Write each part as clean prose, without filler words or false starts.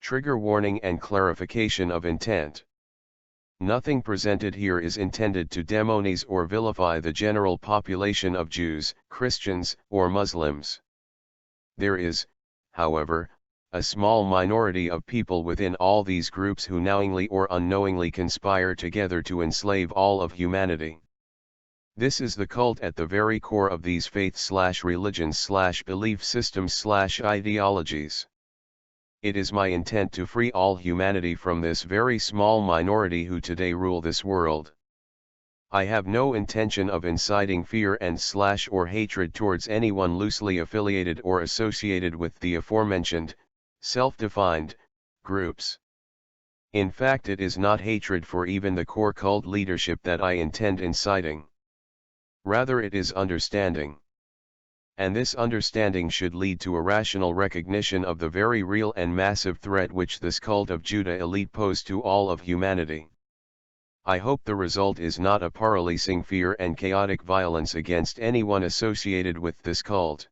Trigger warning and clarification of intent. Nothing presented here is intended to demonize or vilify the general population of Jews, Christians, or Muslims. There is, however, a small minority of people within all these groups who knowingly or unknowingly conspire together to enslave all of humanity. This is the cult at the very core of these faiths/religions/belief systems/ideologies. It is my intent to free all humanity from this very small minority who today rule this world. I have no intention of inciting fear and/or hatred towards anyone loosely affiliated or associated with the aforementioned, self-defined, groups. In fact, it is not hatred for even the core cult leadership that I intend inciting. Rather, it is understanding. And this understanding should lead to a rational recognition of the very real and massive threat which this cult of Judah elite pose to all of humanity. I hope the result is not a paralyzing fear and chaotic violence against anyone associated with this cult,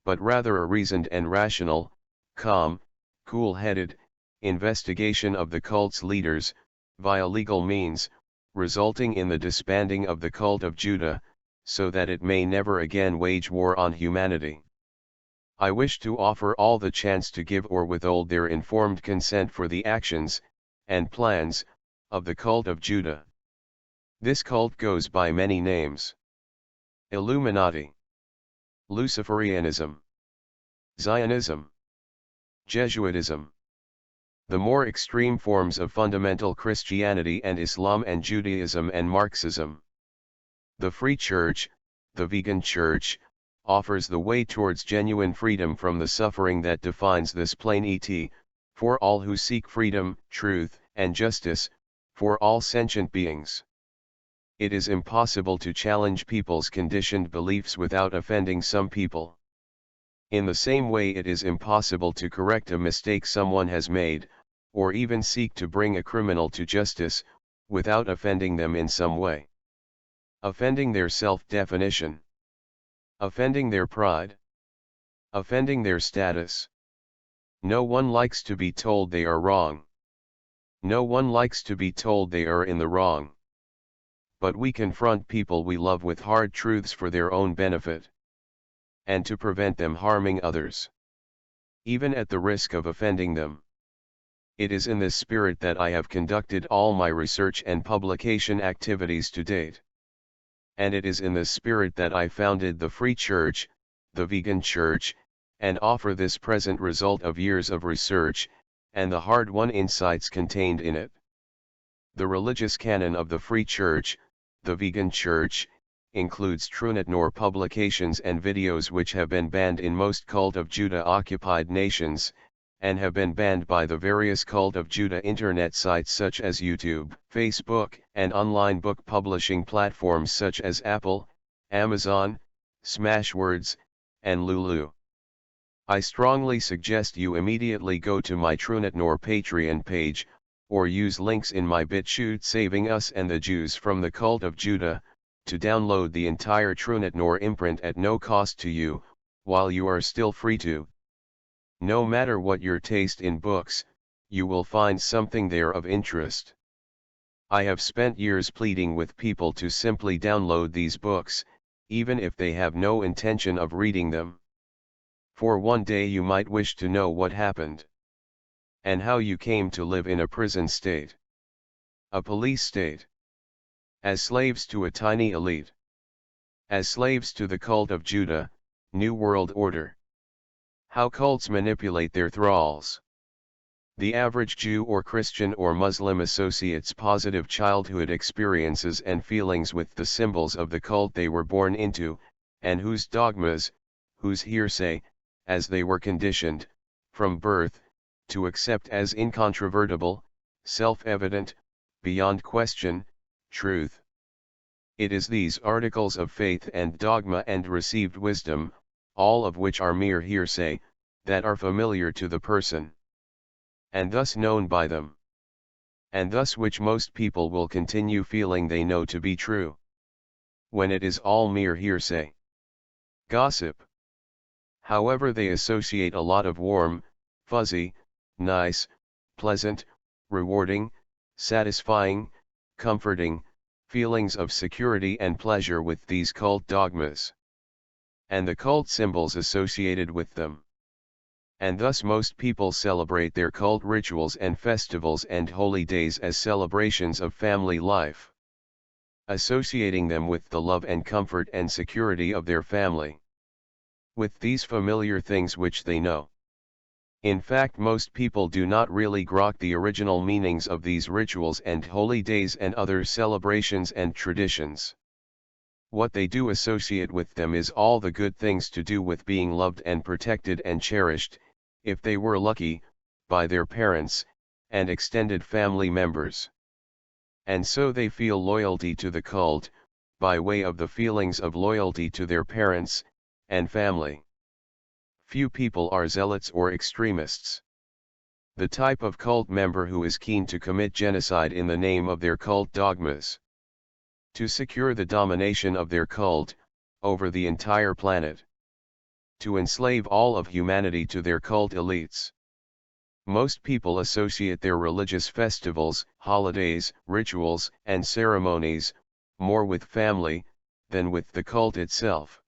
but rather a reasoned and rational, calm, cool-headed, investigation of the cult's leaders, via legal means, resulting in the disbanding of the cult of Judah, so that it may never again wage war on humanity. I wish to offer all the chance to give or withhold their informed consent for the actions, and plans, of the cult of Judah. This cult goes by many names: Illuminati, Luciferianism, Zionism, Jesuitism. The more extreme forms of fundamental Christianity and Islam and Judaism and Marxism. The Free Church, the Vegan Church, offers the way towards genuine freedom from the suffering that defines this planet, for all who seek freedom, truth, and justice, for all sentient beings. It is impossible to challenge people's conditioned beliefs without offending some people. In the same way, it is impossible to correct a mistake someone has made, or even seek to bring a criminal to justice, without offending them in some way. Offending their self-definition. Offending their pride. Offending their status. No one likes to be told they are wrong. No one likes to be told they are in the wrong. But we confront people we love with hard truths for their own benefit, and to prevent them harming others, even at the risk of offending them. It is in this spirit that I have conducted all my research and publication activities to date. And it is in this spirit that I founded the Free Church, the Vegan Church, and offer this present result of years of research, and the hard-won insights contained in it. The religious canon of the Free Church, the Vegan Church, includes TrueNetNor publications and videos which have been banned in most Cult of Judah-occupied nations, and have been banned by the various Cult of Judah internet sites such as YouTube, Facebook, and online book publishing platforms such as Apple, Amazon, Smashwords, and Lulu. I strongly suggest you immediately go to my TrueNetNor Patreon page, or use links in my BitChute Saving Us and the Jews from the Cult of Judah, to download the entire TrueNetNor imprint at no cost to you, while you are still free to. No matter what your taste in books, you will find something there of interest. I have spent years pleading with people to simply download these books, even if they have no intention of reading them. For one day you might wish to know what happened, and how you came to live in a prison state, a police state, as slaves to a tiny elite, as slaves to the Cult of Judah, New World Order. How cults manipulate their thralls. The average Jew or Christian or Muslim associates positive childhood experiences and feelings with the symbols of the cult they were born into, and whose dogmas, whose hearsay, as they were conditioned, from birth, to accept as incontrovertible, self-evident, beyond question, truth. It is these articles of faith and dogma and received wisdom, all of which are mere hearsay, that are familiar to the person, and thus known by them, and thus which most people will continue feeling they know to be true, when it is all mere hearsay. Gossip. However, they associate a lot of warm, fuzzy, nice, pleasant, rewarding, satisfying, comforting, feelings of security and pleasure with these cult dogmas, and the cult symbols associated with them. And thus most people celebrate their cult rituals and festivals and holy days as celebrations of family life, associating them with the love and comfort and security of their family, with these familiar things which they know. In fact, most people do not really grok the original meanings of these rituals and holy days and other celebrations and traditions. What they do associate with them is all the good things to do with being loved and protected and cherished, if they were lucky, by their parents, and extended family members. And so they feel loyalty to the cult, by way of the feelings of loyalty to their parents, and family. Few people are zealots or extremists. The type of cult member who is keen to commit genocide in the name of their cult dogmas, to secure the domination of their cult, over the entire planet, to enslave all of humanity to their cult elites. Most people associate their religious festivals, holidays, rituals, and ceremonies, more with family, than with the cult itself.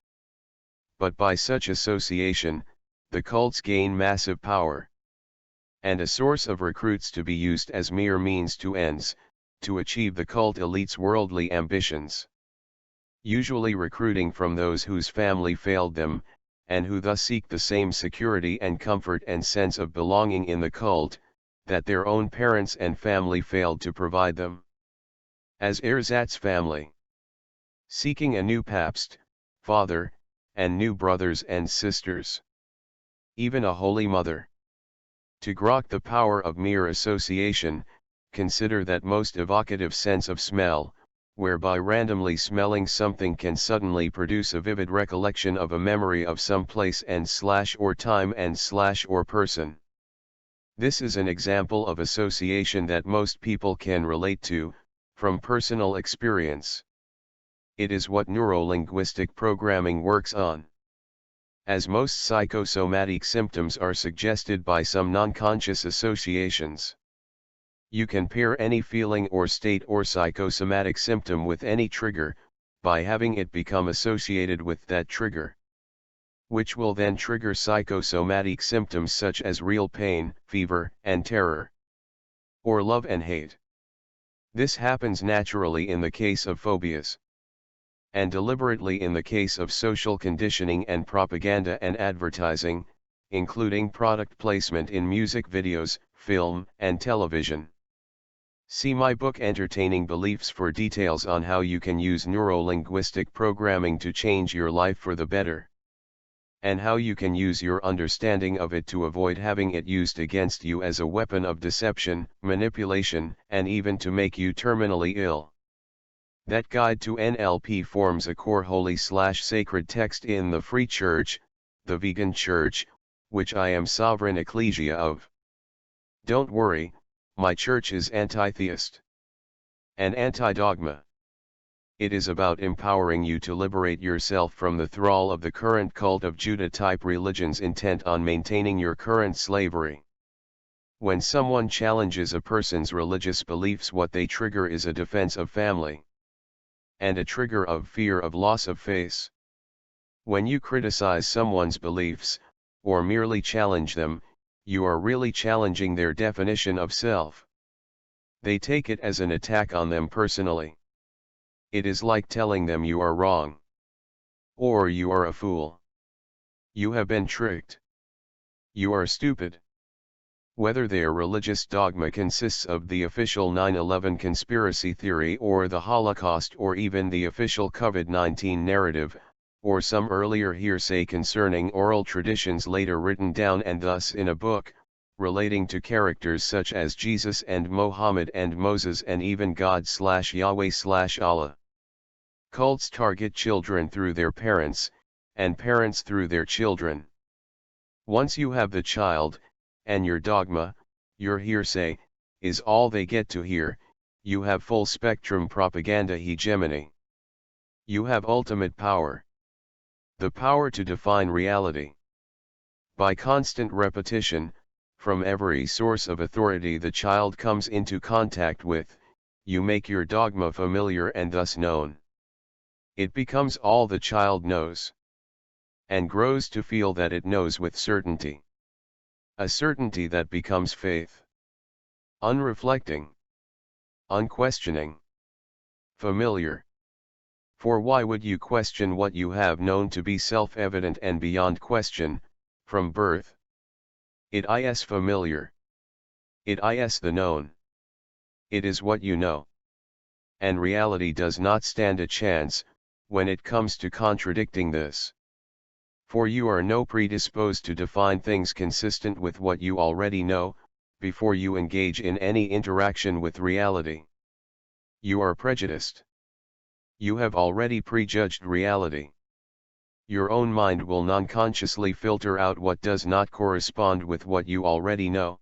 But by such association, the cults gain massive power, and a source of recruits to be used as mere means to ends, to achieve the cult elite's worldly ambitions. Usually recruiting from those whose family failed them, and who thus seek the same security and comfort and sense of belonging in the cult, that their own parents and family failed to provide them. As Ersatz family, seeking a new Papst, father, and new brothers and sisters, even a Holy Mother. To grok the power of mere association, consider that most evocative sense of smell, whereby randomly smelling something can suddenly produce a vivid recollection of a memory of some place and or time and or person. This is an example of association that most people can relate to, from personal experience. It is what neurolinguistic programming works on. As most psychosomatic symptoms are suggested by some non-conscious associations. You can pair any feeling or state or psychosomatic symptom with any trigger, by having it become associated with that trigger, which will then trigger psychosomatic symptoms such as real pain, fever, and terror, or love and hate. This happens naturally in the case of phobias, and deliberately in the case of social conditioning and propaganda and advertising, including product placement in music videos, film, and television. See my book Entertaining Beliefs for details on how you can use neurolinguistic programming to change your life for the better, and how you can use your understanding of it to avoid having it used against you as a weapon of deception, manipulation, and even to make you terminally ill. That guide to NLP forms a core holy/sacred text in the Free Church, the vegan church, which I am sovereign ecclesia of. Don't worry, my church is anti-theist and anti-dogma. It is about empowering you to liberate yourself from the thrall of the current cult of Judah-type religions intent on maintaining your current slavery. When someone challenges a person's religious beliefs, what they trigger is a defense of family, and a trigger of fear of loss of face. When you criticize someone's beliefs, or merely challenge them, you are really challenging their definition of self. They take it as an attack on them personally. It is like telling them you are wrong, or you are a fool. You have been tricked. You are stupid. Whether their religious dogma consists of the official 9/11 conspiracy theory or the Holocaust or even the official COVID-19 narrative, or some earlier hearsay concerning oral traditions later written down and thus in a book, relating to characters such as Jesus and Mohammed and Moses and even God/Yahweh/Allah. Cults target children through their parents, and parents through their children. Once you have the child, and your dogma, your hearsay, is all they get to hear, you have full spectrum propaganda hegemony. You have ultimate power. The power to define reality. By constant repetition, from every source of authority the child comes into contact with, you make your dogma familiar and thus known. It becomes all the child knows, and grows to feel that it knows with certainty. A certainty that becomes faith. Unreflecting, unquestioning, familiar. For why would you question what you have known to be self-evident and beyond question, from birth? It is familiar. It is the known. It is what you know. And reality does not stand a chance, when it comes to contradicting this. For you are no predisposed to define things consistent with what you already know, before you engage in any interaction with reality. You are prejudiced. You have already prejudged reality. Your own mind will non-consciously filter out what does not correspond with what you already know.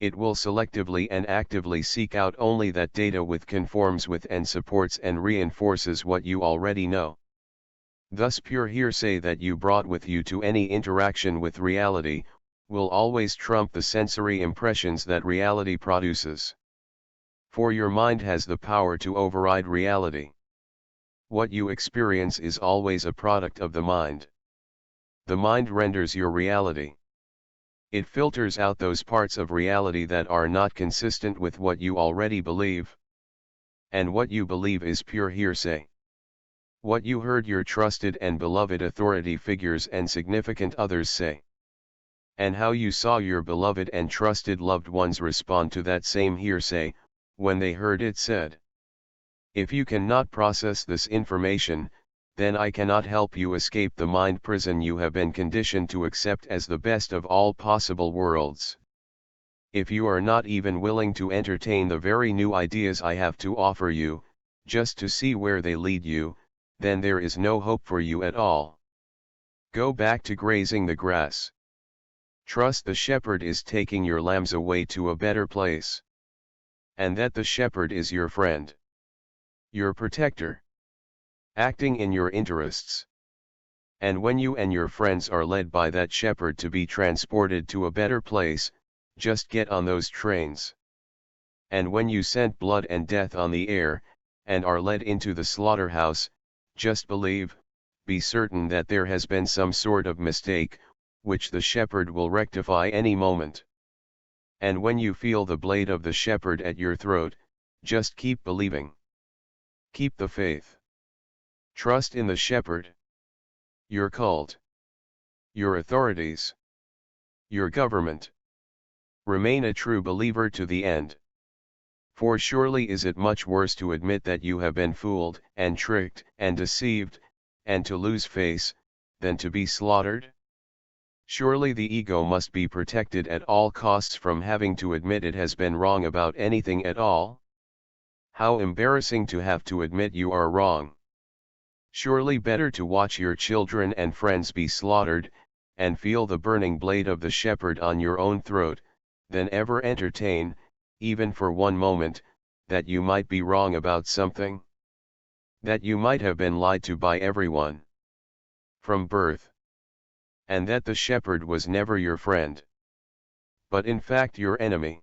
It will selectively and actively seek out only that data which conforms with and supports and reinforces what you already know. Thus pure hearsay that you brought with you to any interaction with reality, will always trump the sensory impressions that reality produces. For your mind has the power to override reality. What you experience is always a product of the mind. The mind renders your reality. It filters out those parts of reality that are not consistent with what you already believe. And what you believe is pure hearsay. What you heard your trusted and beloved authority figures and significant others say. And how you saw your beloved and trusted loved ones respond to that same hearsay, when they heard it said. If you cannot process this information, then I cannot help you escape the mind prison you have been conditioned to accept as the best of all possible worlds. If you are not even willing to entertain the very new ideas I have to offer you, just to see where they lead you, then there is no hope for you at all. Go back to grazing the grass. Trust the shepherd is taking your lambs away to a better place. And that the shepherd is your friend. Your protector. Acting in your interests. And when you and your friends are led by that shepherd to be transported to a better place, just get on those trains. And when you scent blood and death on the air, and are led into the slaughterhouse, just believe, be certain that there has been some sort of mistake, which the shepherd will rectify any moment. And when you feel the blade of the shepherd at your throat, just keep believing. Keep the faith. Trust in the shepherd. Your cult. Your authorities. Your government. Remain a true believer to the end. For surely is it much worse to admit that you have been fooled, and tricked, and deceived, and to lose face, than to be slaughtered? Surely the ego must be protected at all costs from having to admit it has been wrong about anything at all? How embarrassing to have to admit you are wrong. Surely better to watch your children and friends be slaughtered, and feel the burning blade of the shepherd on your own throat, than ever entertain, even for one moment, that you might be wrong about something. That you might have been lied to by everyone. From birth. And that the shepherd was never your friend, but in fact your enemy.